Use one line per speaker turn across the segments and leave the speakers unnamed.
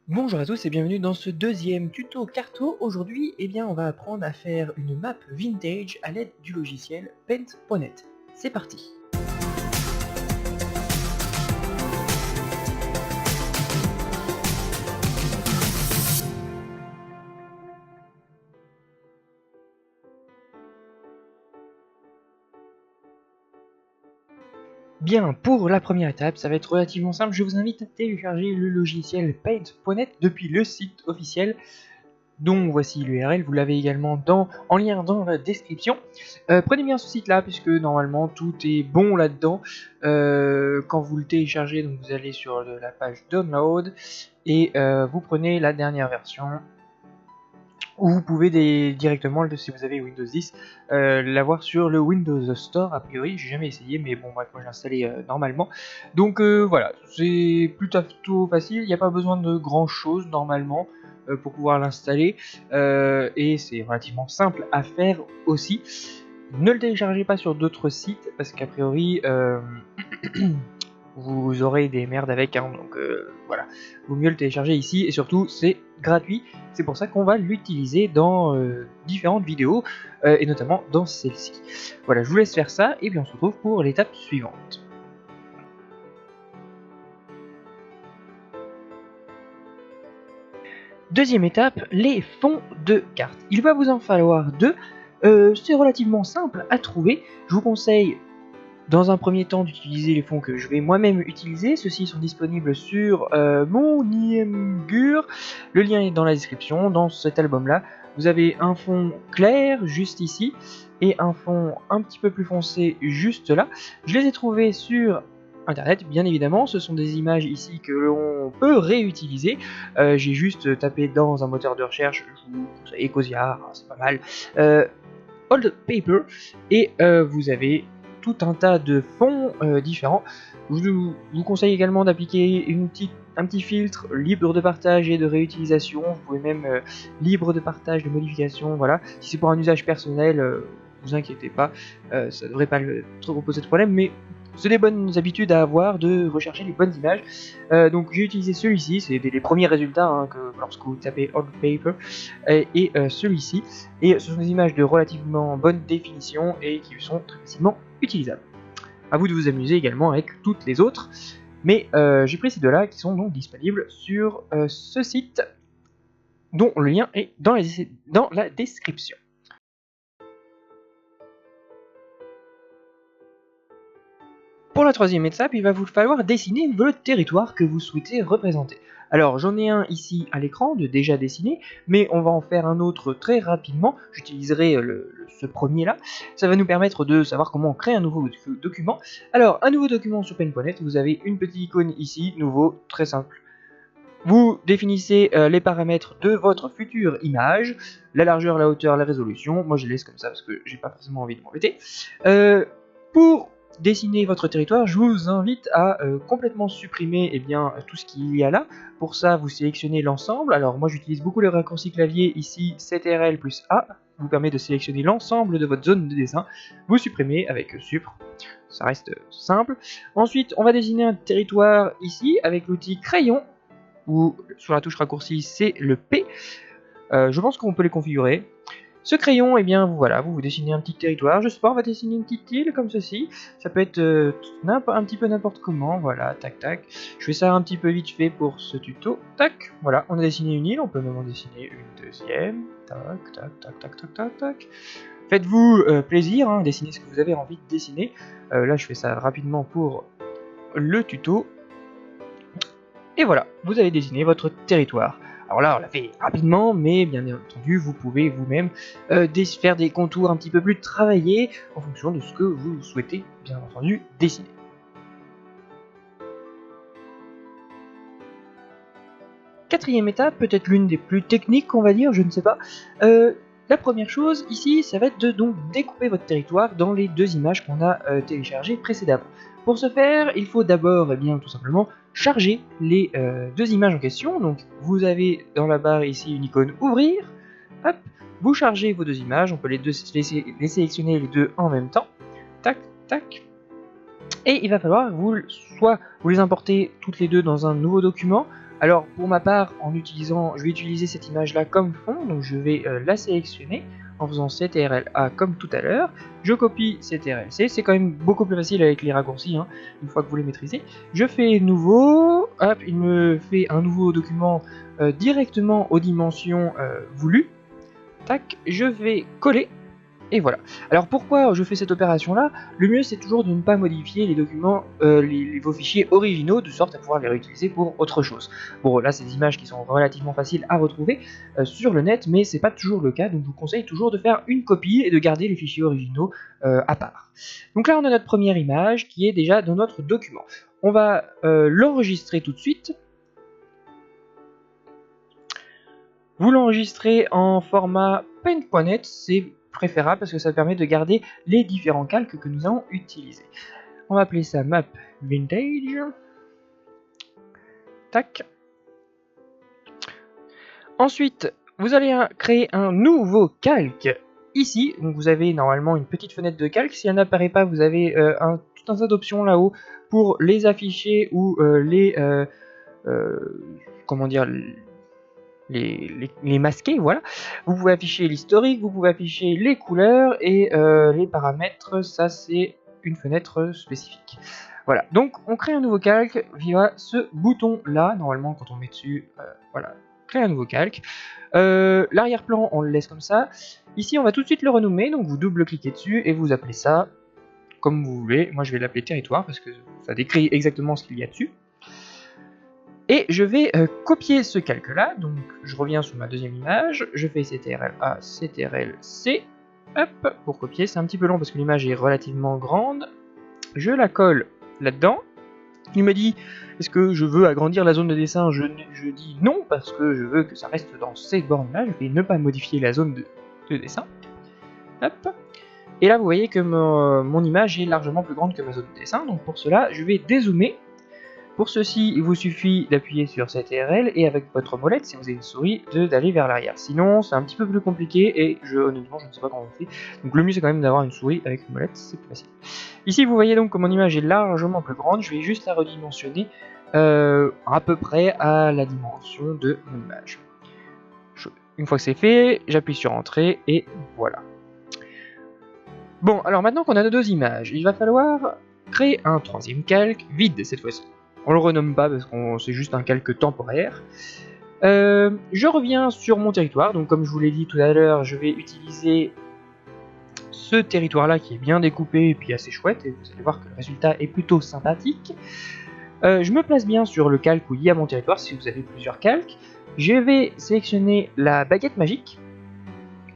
Bonjour à tous et bienvenue dans ce deuxième tuto Carto. Aujourd'hui, on va apprendre à faire une map vintage à l'aide du logiciel Paint.net. C'est parti. Bien, pour la première étape, ça va être relativement simple. Je vous invite à télécharger le logiciel Paint.net depuis le site officiel, dont voici l'URL, vous l'avez également en lien dans la description. Prenez bien ce site là, puisque normalement tout est bon là-dedans. Quand vous le téléchargez, donc vous allez sur la page Download, et vous prenez la dernière version, ou vous pouvez directement, si vous avez Windows 10, l'avoir sur le Windows Store. A priori, j'ai jamais essayé, mais bon bref, moi j'ai installé normalement. Donc voilà, c'est plutôt facile, il n'y a pas besoin de grand chose normalement pour pouvoir l'installer, et c'est relativement simple à faire aussi. Ne le téléchargez pas sur d'autres sites, parce qu'a priori vous aurez des merdes avec, hein, donc voilà, vaut mieux le télécharger ici, et surtout c'est gratuit. C'est pour ça qu'on va l'utiliser dans différentes vidéos, et notamment dans celle-ci. Voilà, je vous laisse faire ça, et puis on se retrouve pour l'étape suivante. Deuxième étape, les fonds de carte. Il va vous en falloir deux. C'est relativement simple à trouver. Je vous conseille dans un premier temps d'utiliser les fonds que je vais moi-même utiliser. Ceux-ci sont disponibles sur mon Imgur. Le lien est dans la description. Dans cet album-là, vous avez un fond clair juste ici et un fond un petit peu plus foncé juste là. Je les ai trouvés sur internet, bien évidemment. Ce sont des images ici que l'on peut réutiliser. J'ai juste tapé dans un moteur de recherche, je vous conseille Ecosia, c'est pas mal, Old Paper, et vous avez tout un tas de fonds différents. Je vous conseille également d'appliquer un petit filtre libre de partage et de réutilisation. Vous pouvez même libre de partage, de modification, voilà. Si c'est pour un usage personnel, vous inquiétez pas, ça devrait pas trop poser de problème, mais c'est des bonnes habitudes à avoir de rechercher les bonnes images. Donc j'ai utilisé celui-ci, c'est les premiers résultats hein, que lorsque vous tapez Old Paper, et celui-ci. Et ce sont des images de relativement bonne définition et qui sont très facilement utilisables. A vous de vous amuser également avec toutes les autres, mais j'ai pris ces deux-là qui sont donc disponibles sur ce site, dont le lien est dans la description. Pour la troisième étape, il va vous falloir dessiner le territoire que vous souhaitez représenter. Alors j'en ai un ici à l'écran de déjà dessiné, mais on va en faire un autre très rapidement. J'utiliserai ce premier là. Ça va nous permettre de savoir comment on crée un nouveau document. Alors un nouveau document sur Paint.net, vous avez une petite icône ici, nouveau, très simple. Vous définissez les paramètres de votre future image, la largeur, la hauteur, la résolution. Moi je laisse comme ça parce que j'ai pas forcément envie de m'embêter. Pour dessiner votre territoire, je vous invite à complètement supprimer tout ce qu'il y a là. Pour ça, vous sélectionnez l'ensemble. Alors moi j'utilise beaucoup le raccourci clavier ici, CTRL plus A, vous permet de sélectionner l'ensemble de votre zone de dessin. Vous supprimez avec Supr, ça reste simple. Ensuite, on va dessiner un territoire ici avec l'outil crayon, ou sur la touche raccourci c'est le P. Je pense qu'on peut les configurer. Ce crayon, voilà, vous dessinez un petit territoire. Je sais pas, on va dessiner une petite île comme ceci. Ça peut être un petit peu n'importe comment. Voilà, tac tac. Je fais ça un petit peu vite fait pour ce tuto. Tac, voilà, on a dessiné une île. On peut même en dessiner une deuxième. Tac, tac, tac, tac, tac, tac, tac. Faites-vous plaisir, hein, dessinez ce que vous avez envie de dessiner. Là, je fais ça rapidement pour le tuto. Et voilà, vous avez dessiné votre territoire. Alors là, on l'a fait rapidement, mais bien entendu, vous pouvez vous-même faire des contours un petit peu plus travaillés en fonction de ce que vous souhaitez, bien entendu, dessiner. Quatrième étape, peut-être l'une des plus techniques, on va dire, je ne sais pas. La première chose ici, ça va être de donc découper votre territoire dans les deux images qu'on a téléchargées précédemment. Pour ce faire, il faut d'abord, tout simplement, charger les deux images en question. Donc, vous avez dans la barre ici une icône ouvrir. Hop, vous chargez vos deux images. On peut les sélectionner les deux en même temps. Tac, tac. Et il va falloir soit vous les importer toutes les deux dans un nouveau document, Alors pour ma part, je vais utiliser cette image là comme fond, donc je vais la sélectionner en faisant CTRL-A comme tout à l'heure. Je copie CTRL-C, c'est quand même beaucoup plus facile avec les raccourcis, hein, une fois que vous les maîtrisez. Je fais nouveau, hop, il me fait un nouveau document directement aux dimensions voulues. Tac, je vais coller. Et voilà. Alors pourquoi je fais cette opération là? Le mieux c'est toujours de ne pas modifier les documents, vos fichiers originaux, de sorte à pouvoir les réutiliser pour autre chose. Bon là c'est des images qui sont relativement faciles à retrouver sur le net, mais c'est pas toujours le cas, donc je vous conseille toujours de faire une copie et de garder les fichiers originaux à part. Donc là on a notre première image qui est déjà dans notre document. On va l'enregistrer tout de suite. Vous l'enregistrez en format paint.net, c'est préférable parce que ça permet de garder les différents calques que nous allons utiliser. On va appeler ça map vintage. Tac. Ensuite, vous allez créer un nouveau calque ici. Donc vous avez normalement une petite fenêtre de calque. Si elle n'apparaît pas, vous avez tout un tas d'options là-haut pour les afficher ou comment dire, les masquer, voilà. Vous pouvez afficher l'historique, vous pouvez afficher les couleurs et les paramètres, ça c'est une fenêtre spécifique. Voilà, donc on crée un nouveau calque via ce bouton là, normalement quand on met dessus, voilà, créer un nouveau calque. L'arrière-plan on le laisse comme ça. Ici on va tout de suite le renommer, donc vous double-cliquez dessus et vous appelez ça comme vous voulez. Moi je vais l'appeler territoire parce que ça décrit exactement ce qu'il y a dessus. Et je vais copier ce calque-là, donc je reviens sur ma deuxième image, je fais CTRL-A, CTRL-C, hop, pour copier, c'est un petit peu long parce que l'image est relativement grande, je la colle là-dedans, il me dit, est-ce que je veux agrandir la zone de dessin? Je dis non, parce que je veux que ça reste dans cette borne-là, je vais ne pas modifier la zone de dessin, hop, et là vous voyez que mon image est largement plus grande que ma zone de dessin, donc pour cela, je vais dézoomer. Pour ceci, il vous suffit d'appuyer sur CTRL et avec votre molette, si vous avez une souris, d'aller vers l'arrière. Sinon, c'est un petit peu plus compliqué et honnêtement, je ne sais pas comment on fait. Donc le mieux, c'est quand même d'avoir une souris avec une molette, c'est plus facile. Ici, vous voyez donc que mon image est largement plus grande. Je vais juste la redimensionner à peu près à la dimension de mon image. Une fois que c'est fait, j'appuie sur Entrée et voilà. Bon, alors maintenant qu'on a nos deux images, il va falloir créer un troisième calque, vide cette fois-ci. On le renomme pas parce que c'est juste un calque temporaire. Je reviens sur mon territoire, donc comme je vous l'ai dit tout à l'heure, je vais utiliser ce territoire-là qui est bien découpé et puis assez chouette, et vous allez voir que le résultat est plutôt sympathique. Je me place bien sur le calque où il y a mon territoire, si vous avez plusieurs calques. Je vais sélectionner la baguette magique,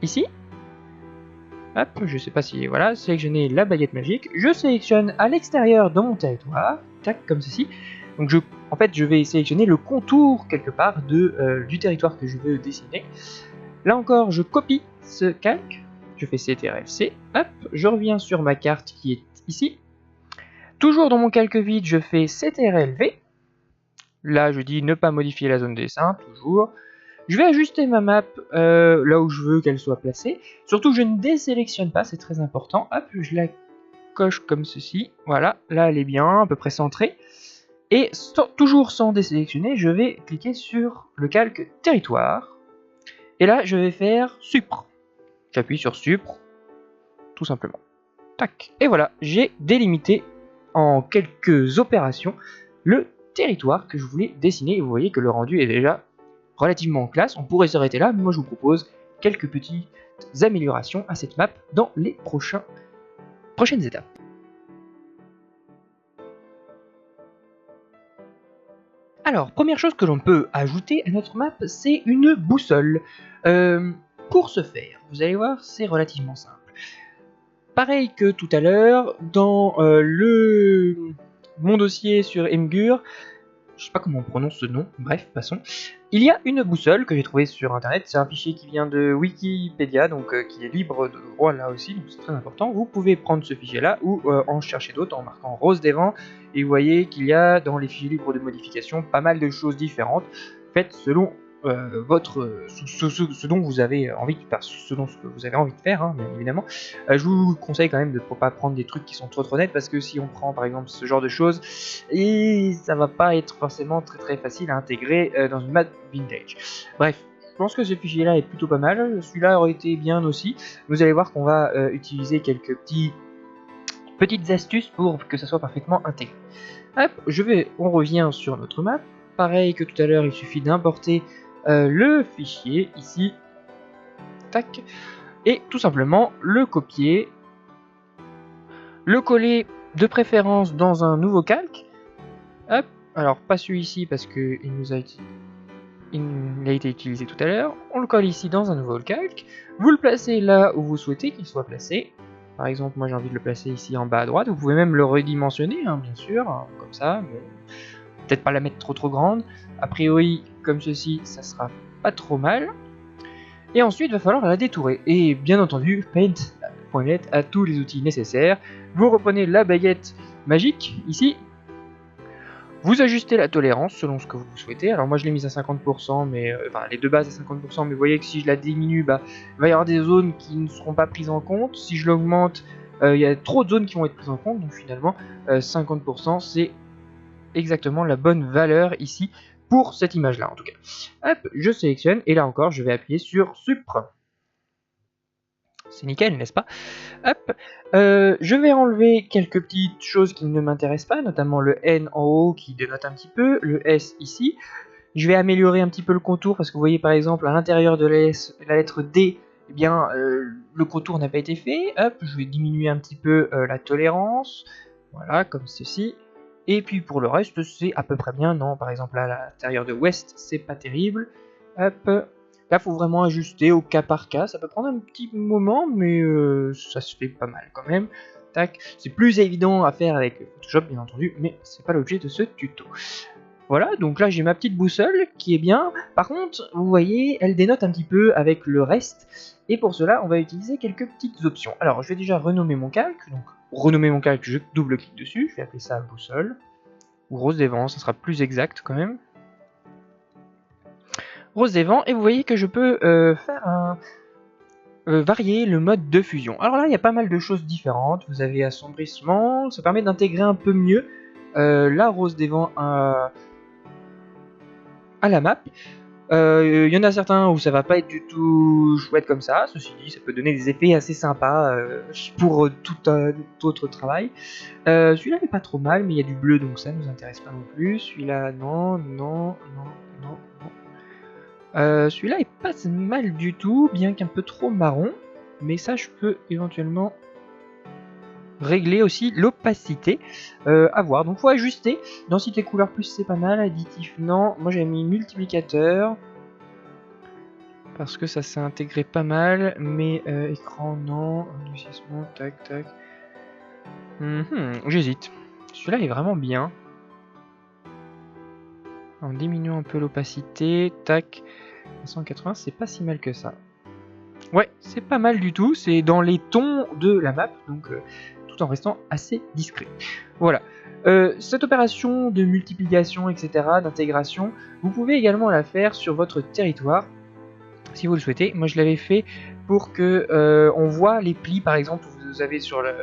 ici. Hop, je sais pas si, voilà, sélectionner la baguette magique. Je sélectionne à l'extérieur de mon territoire, tac, comme ceci. Donc en fait, je vais sélectionner le contour quelque part du territoire que je veux dessiner. Là encore, je copie ce calque, je fais CTRL-C, hop, je reviens sur ma carte qui est ici. Toujours dans mon calque vide, je fais CTRL-V. Là, je dis ne pas modifier la zone de dessin, toujours. Je vais ajuster ma map là où je veux qu'elle soit placée. Surtout, je ne désélectionne pas, c'est très important. Hop, je la coche comme ceci. Voilà, là elle est bien, à peu près centrée. Et toujours sans désélectionner, je vais cliquer sur le calque territoire. Et là, je vais faire Supre. J'appuie sur Supre, tout simplement. Tac. Et voilà, j'ai délimité en quelques opérations le territoire que je voulais dessiner. Et vous voyez que le rendu est déjà relativement classe. On pourrait s'arrêter là, mais moi je vous propose quelques petites améliorations à cette map dans les prochaines étapes. Alors, première chose que l'on peut ajouter à notre map, c'est une boussole. Pour ce faire, vous allez voir, c'est relativement simple. Pareil que tout à l'heure, dans mon dossier sur Imgur, je sais pas comment on prononce ce nom, bref, passons. Il y a une boussole que j'ai trouvée sur internet, c'est un fichier qui vient de Wikipédia, donc qui est libre de droit là aussi, donc c'est très important. Vous pouvez prendre ce fichier là ou en chercher d'autres en marquant Rose des Vents, et vous voyez qu'il y a dans les fichiers libres de modification pas mal de choses différentes, faites selon ce dont vous avez envie de faire, ce que vous avez envie de faire, hein, bien évidemment. Je vous conseille quand même de ne pas prendre des trucs qui sont trop nets, parce que si on prend par exemple ce genre de choses, et ça va pas être forcément très facile à intégrer dans une map vintage. Bref. Je pense que ce fichier là est plutôt pas mal, celui-là aurait été bien aussi. Vous allez voir qu'on va utiliser quelques petites astuces pour que ça soit parfaitement intégré. Hop, on revient sur notre map. Pareil que tout à l'heure, il suffit d'importer le fichier ici. Tac. Et tout simplement le copier. Le coller de préférence dans un nouveau calque. Hop. Alors pas celui-ci parce que il a été utilisé tout à l'heure. On le colle ici dans un nouveau calque. Vous le placez là où vous souhaitez qu'il soit placé. Par exemple, moi j'ai envie de le placer ici en bas à droite. Vous pouvez même le redimensionner, hein, bien sûr, hein, comme ça. Peut-être pas la mettre trop grande. A priori, comme ceci, ça sera pas trop mal. Et ensuite, il va falloir la détourer. Et bien entendu, Paint.net a tous les outils nécessaires. Vous reprenez la baguette magique ici. Vous ajustez la tolérance selon ce que vous souhaitez. Alors moi je l'ai mise à 50%, mais enfin les deux bases à 50%, mais vous voyez que si je la diminue, bah, il va y avoir des zones qui ne seront pas prises en compte. Si je l'augmente, il y a trop de zones qui vont être prises en compte. Donc finalement, 50% c'est exactement la bonne valeur ici pour cette image là en tout cas. Hop, je sélectionne et là encore je vais appuyer sur Supr. C'est nickel, n'est-ce pas? Hop, je vais enlever quelques petites choses qui ne m'intéressent pas, notamment le N en haut qui dénote un petit peu, le S ici. Je vais améliorer un petit peu le contour parce que vous voyez par exemple à l'intérieur de la lettre D, eh bien, le contour n'a pas été fait. Hop, je vais diminuer un petit peu la tolérance, voilà, comme ceci. Et puis pour le reste, c'est à peu près bien. Non, par exemple à l'intérieur de West, c'est pas terrible. Hop. Là, faut vraiment ajuster au cas par cas. Ça peut prendre un petit moment, mais ça se fait pas mal quand même. Tac. C'est plus évident à faire avec Photoshop, bien entendu, mais c'est pas l'objet de ce tuto. Voilà, donc là j'ai ma petite boussole qui est bien. Par contre, vous voyez, elle dénote un petit peu avec le reste. Et pour cela, on va utiliser quelques petites options. Alors, je vais déjà renommer mon calque. Donc, pour renommer mon calque, je double-clique dessus. Je vais appeler ça boussole. Ou rose des vents, ça sera plus exact quand même. Rose des vents, et vous voyez que je peux varier le mode de fusion. Alors là, il y a pas mal de choses différentes. Vous avez assombrissement, ça permet d'intégrer un peu mieux la rose des vents à la map. Il y en a certains où ça va pas être du tout chouette comme ça. Ceci dit, ça peut donner des effets assez sympas pour tout autre travail. Celui-là n'est pas trop mal, mais il y a du bleu, donc ça nous intéresse pas non plus. Celui-là, non. Celui-là est pas mal du tout, bien qu'un peu trop marron. Mais ça, je peux éventuellement régler aussi l'opacité. À voir. Donc, faut ajuster. Densité couleur plus, c'est pas mal. Additif, non. Moi, j'ai mis multiplicateur. Parce que ça s'est intégré pas mal. Mais écran, non. Enrichissement, tac. J'hésite. Celui-là est vraiment bien. En diminuant un peu l'opacité, tac, 180, c'est pas si mal que ça. Ouais, c'est pas mal du tout, c'est dans les tons de la map, donc tout en restant assez discret. Voilà. Cette opération de multiplication, etc., d'intégration, vous pouvez également la faire sur votre territoire, si vous le souhaitez. Moi, je l'avais fait pour que on voit les plis, par exemple, vous avez sur le...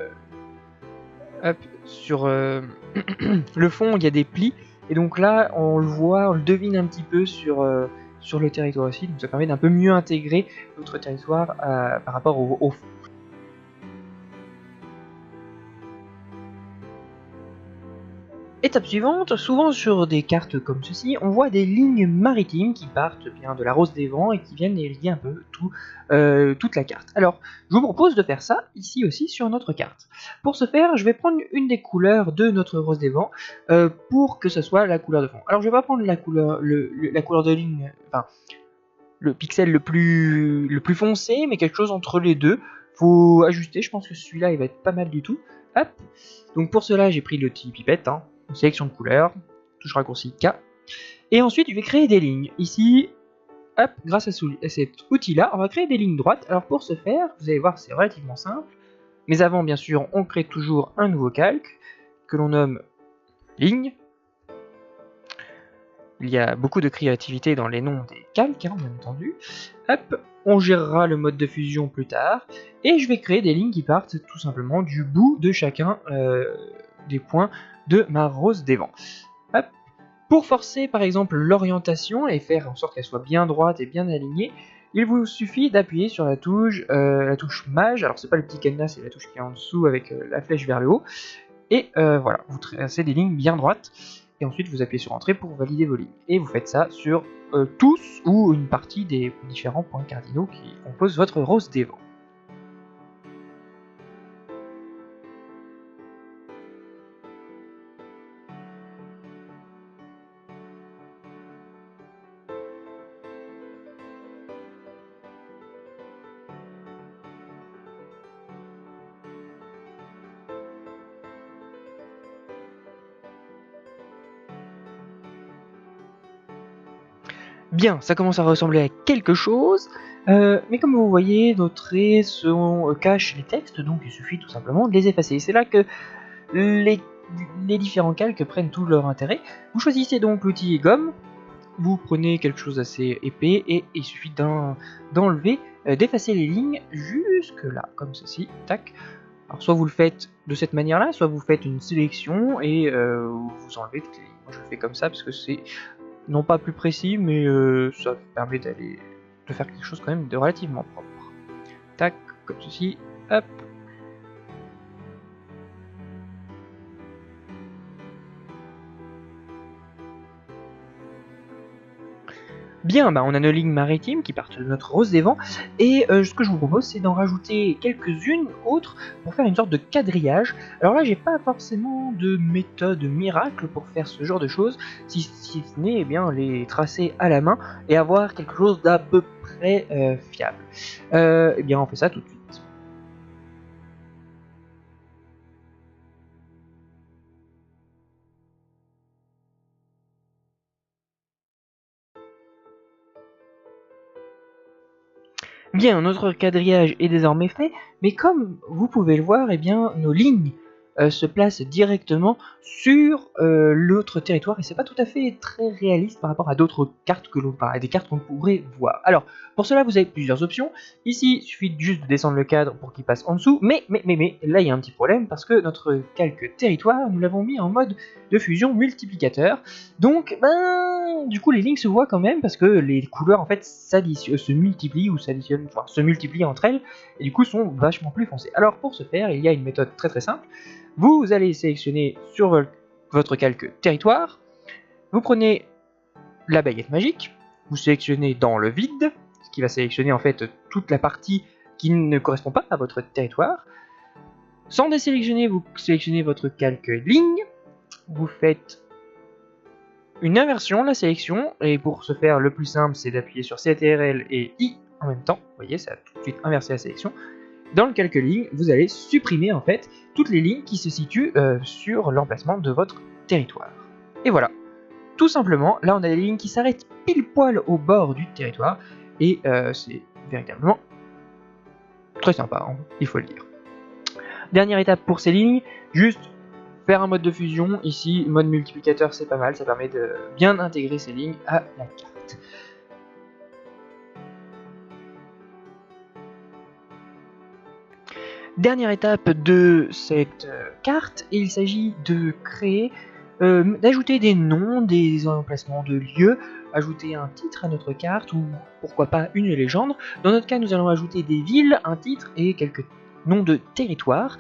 Hop, sur le fond, il y a des plis. Et donc là, on le voit, on le devine un petit peu sur le territoire aussi. Donc ça permet d'un peu mieux intégrer notre territoire par rapport au fond. Étape suivante, souvent sur des cartes comme ceci, on voit des lignes maritimes qui partent bien de la rose des vents et qui viennent lier un peu toute la carte. Alors, je vous propose de faire ça ici aussi sur notre carte. Pour ce faire, je vais prendre une des couleurs de notre rose des vents pour que ce soit la couleur de fond. Alors, je vais pas prendre la couleur de ligne, enfin, le pixel le plus foncé, mais quelque chose entre les deux. Faut ajuster, je pense que celui-là, il va être pas mal du tout. Hop. Donc pour cela, j'ai pris l'outil pipette, hein. Sélection de couleurs, touche raccourci K. Et ensuite, je vais créer des lignes. Ici, hop, grâce à cet outil-là, on va créer des lignes droites. Alors pour ce faire, vous allez voir, c'est relativement simple. Mais avant, bien sûr, on crée toujours un nouveau calque que l'on nomme ligne. il y a beaucoup de créativité dans les noms des calques, hein, bien entendu. Hop, on gérera le mode de fusion plus tard, et je vais créer des lignes qui partent tout simplement du bout de chacun des points de ma rose des vents. Hop. Pour forcer par exemple l'orientation et faire en sorte qu'elle soit bien droite et bien alignée, il vous suffit d'appuyer sur la touche mage. Alors c'est pas le petit cadenas, c'est la touche qui est en dessous avec la flèche vers le haut. Et voilà, vous tracez des lignes bien droites. Et ensuite vous appuyez sur entrée pour valider vos lignes. Et vous faites ça sur tous ou une partie des différents points cardinaux qui composent votre rose des vents. Bien, ça commence à ressembler à quelque chose, mais comme vous voyez, nos traits cachent les textes, donc il suffit tout simplement de les effacer. C'est là que les différents calques prennent tout leur intérêt. Vous choisissez donc l'outil gomme, vous prenez quelque chose d'assez épais, et il suffit d'enlever, d'effacer les lignes jusque là, comme ceci, tac. Alors soit vous le faites de cette manière-là, soit vous faites une sélection et vous enlevez toutes les lignes. Moi je le fais comme ça parce que c'est non pas plus précis, mais ça permet de faire quelque chose quand même de relativement propre. Tac, comme ceci, hop. Bien, bah on a nos lignes maritimes qui partent de notre rose des vents, et ce que je vous propose c'est d'en rajouter quelques-unes autres pour faire une sorte de quadrillage. Alors là j'ai pas forcément de méthode miracle pour faire ce genre de choses, si ce n'est eh bien les tracer à la main et avoir quelque chose d'à peu près fiable. Eh bien on fait ça tout de suite. Bien, notre quadrillage est désormais fait, mais comme vous pouvez le voir, eh bien, nos lignes se placent directement sur l'autre territoire, et c'est pas tout à fait très réaliste par rapport à d'autres cartes des cartes qu'on pourrait voir. Alors, pour cela, vous avez plusieurs options. Ici, il suffit juste de descendre le cadre pour qu'il passe en dessous, mais là, il y a un petit problème, parce que notre calque territoire, nous l'avons mis en mode de fusion multiplicateur. Donc, ben, du coup, les lignes se voient quand même parce que les couleurs en fait se multiplient ou s'additionnent, enfin, se multiplient entre elles et du coup sont vachement plus foncées. Alors, pour ce faire, il y a une méthode très simple. Vous allez sélectionner sur votre calque territoire, vous prenez la baguette magique, vous sélectionnez dans le vide, ce qui va sélectionner en fait toute la partie qui ne correspond pas à votre territoire. Sans désélectionner, vous sélectionnez votre calque ligne, vous faites une inversion, la sélection, et pour ce faire, le plus simple, c'est d'appuyer sur CTRL et I en même temps. Vous voyez, ça a tout de suite inversé la sélection. Dans le calque ligne, vous allez supprimer en fait toutes les lignes qui se situent sur l'emplacement de votre territoire. Et voilà, tout simplement, là on a des lignes qui s'arrêtent pile poil au bord du territoire, et c'est véritablement très sympa, hein, il faut le dire. Dernière étape pour ces lignes, juste faire un mode de fusion. Ici, mode multiplicateur, c'est pas mal, ça permet de bien intégrer ces lignes à la carte. Dernière étape de cette carte, il s'agit de créer, d'ajouter des noms, des emplacements de lieux, ajouter un titre à notre carte, ou pourquoi pas une légende. Dans notre cas, nous allons ajouter des villes, un titre et quelques noms de territoire,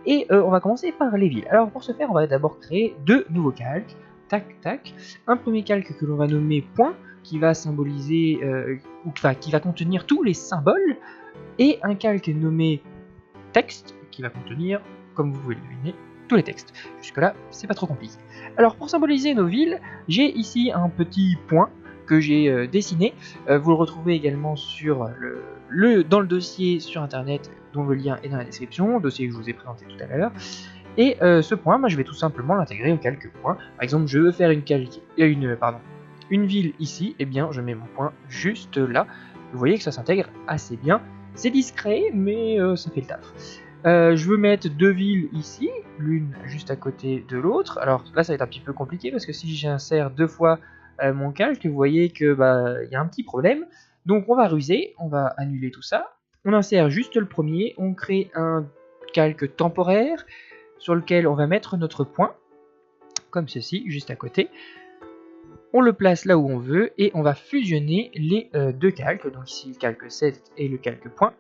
et on va commencer par les villes. Alors pour ce faire, on va d'abord créer deux nouveaux calques, tac tac, un premier calque que l'on va nommer point, qui va symboliser, qui va contenir tous les symboles, et un calque nommé texte, qui va contenir, comme vous pouvez le deviner, tous les textes. Jusque là, c'est pas trop compliqué. Alors pour symboliser nos villes, j'ai ici un petit point que j'ai dessiné. Vous le retrouvez également sur dans le dossier sur internet dont le lien est dans la description, dossier que je vous ai présenté tout à l'heure. Et ce point, je vais tout simplement l'intégrer au calque point. Par exemple, je veux faire une ville ici, et bien je mets mon point juste là. Vous voyez que ça s'intègre assez bien. C'est discret, mais ça fait le taf. Je veux mettre deux villes ici, l'une juste à côté de l'autre. Alors là, ça va être un petit peu compliqué parce que si j'insère deux fois mon calque, vous voyez que il y a un petit problème. Donc on va ruser, on va annuler tout ça. On insère juste le premier, on crée un calque temporaire sur lequel on va mettre notre point, comme ceci, juste à côté. On le place là où on veut et on va fusionner les deux calques, donc ici le calque 7 et le calque point,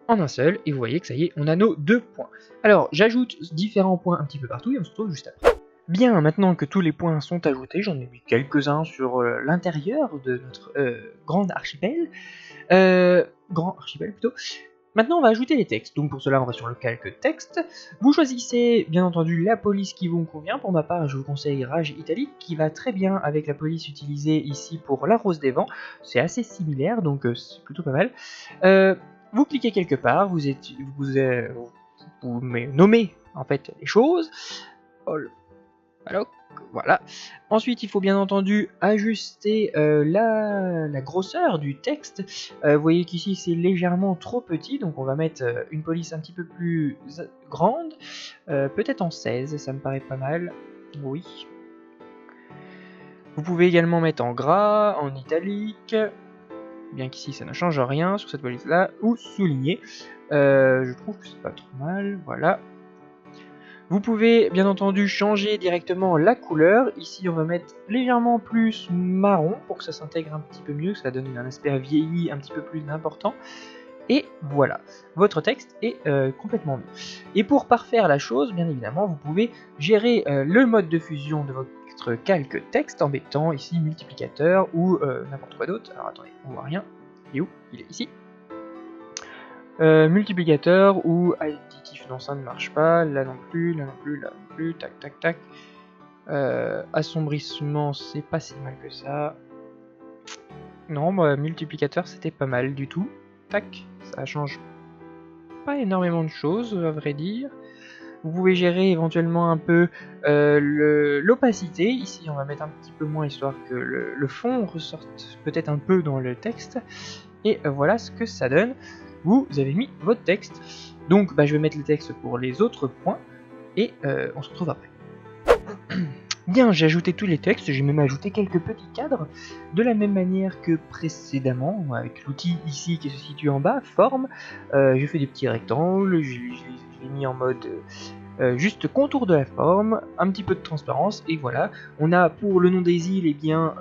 en un seul, et vous voyez que ça y est, on a nos deux points. Alors j'ajoute différents points un petit peu partout et on se retrouve juste après. Bien, maintenant que tous les points sont ajoutés, j'en ai mis quelques-uns sur l'intérieur de notre grand archipel plutôt. Maintenant, on va ajouter les textes. Donc pour cela, on va sur le calque texte. Vous choisissez bien entendu la police qui vous convient. Pour ma part, je vous conseille Rage Italique qui va très bien avec la police utilisée ici pour la Rose des Vents. C'est assez similaire, donc c'est plutôt pas mal. Vous cliquez quelque part, vous nommez en fait les choses. Alors, voilà. Ensuite, il faut bien entendu ajuster la grosseur du texte. Vous voyez qu'ici c'est légèrement trop petit, donc on va mettre une police un petit peu plus grande, peut-être en 16, ça me paraît pas mal. Oui. Vous pouvez également mettre en gras, en italique, bien qu'ici ça ne change rien sur cette police-là, ou souligner. Je trouve que c'est pas trop mal, voilà. Vous pouvez bien entendu changer directement la couleur. Ici on va mettre légèrement plus marron pour que ça s'intègre un petit peu mieux, que ça donne un aspect vieilli un petit peu plus important. Et voilà, votre texte est complètement mis. Et pour parfaire la chose, bien évidemment, vous pouvez gérer le mode de fusion de votre calque texte en mettant ici multiplicateur ou n'importe quoi d'autre. Alors attendez, on voit rien. Il est où? Il est ici. Multiplicateur ou additif, non ça ne marche pas, là non plus, là non plus, là non plus, tac tac tac. Assombrissement, c'est pas si mal que ça. Non, multiplicateur c'était pas mal du tout. Tac, ça change pas énormément de choses à vrai dire. Vous pouvez gérer éventuellement un peu l'opacité. Ici on va mettre un petit peu moins histoire que le fond ressorte peut-être un peu dans le texte. Et voilà ce que ça donne. Vous avez mis votre texte. Donc je vais mettre le texte pour les autres points et on se retrouve après. Bien, j'ai ajouté tous les textes, j'ai même ajouté quelques petits cadres de la même manière que précédemment avec l'outil ici qui se situe en bas, forme. J'ai fait des petits rectangles, je l'ai mis en mode juste contour de la forme, un petit peu de transparence et voilà. On a pour le nom des îles et bien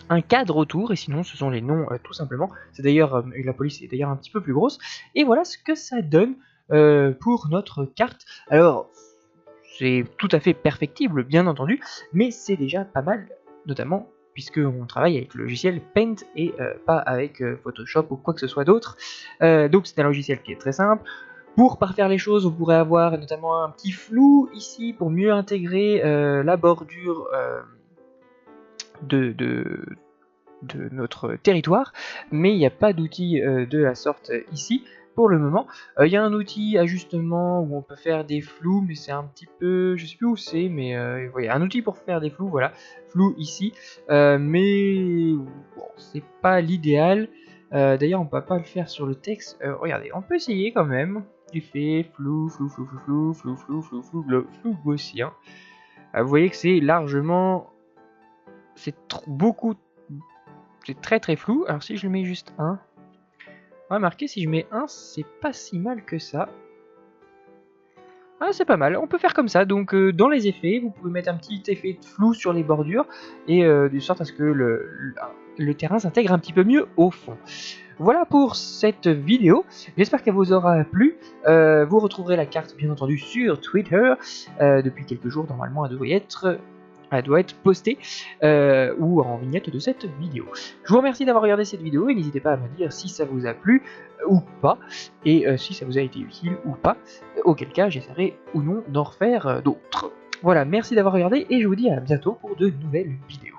un cadre autour, et sinon ce sont les noms tout simplement. C'est d'ailleurs, la police est d'ailleurs un petit peu plus grosse, et voilà ce que ça donne pour notre carte. Alors, c'est tout à fait perfectible, bien entendu, mais c'est déjà pas mal, notamment puisqu'on travaille avec le logiciel Paint et pas avec Photoshop ou quoi que ce soit d'autre. Donc c'est un logiciel qui est très simple. Pour parfaire les choses, on pourrait avoir notamment un petit flou ici pour mieux intégrer la bordure de notre territoire, mais il n'y a pas d'outil de la sorte ici pour le moment. Il y a un outil ajustement où on peut faire des flous, mais c'est un petit peu, je sais plus où c'est, mais il y a un outil pour faire des flous, voilà, flou ici, mais bon, c'est pas l'idéal. D'ailleurs on peut pas le faire sur le texte. Regardez, on peut essayer quand même. Effet flou, flou, flou, flou, flou, flou, flou, flou, flou, flou, flou gaussien. Vous voyez que c'est largement, c'est beaucoup, c'est très très flou. Alors si je le mets juste 1, remarquez, si je mets 1, c'est pas si mal que ça. Ah, c'est pas mal, on peut faire comme ça. Donc dans les effets, vous pouvez mettre un petit effet de flou sur les bordures, et de sorte à ce que le terrain s'intègre un petit peu mieux au fond. Voilà pour cette vidéo, j'espère qu'elle vous aura plu. Vous retrouverez la carte bien entendu sur Twitter, depuis quelques jours normalement elle doit être postée ou en vignette de cette vidéo. Je vous remercie d'avoir regardé cette vidéo et n'hésitez pas à me dire si ça vous a plu ou pas, et si ça vous a été utile ou pas, auquel cas j'essaierai ou non d'en refaire d'autres. Voilà, merci d'avoir regardé et je vous dis à bientôt pour de nouvelles vidéos.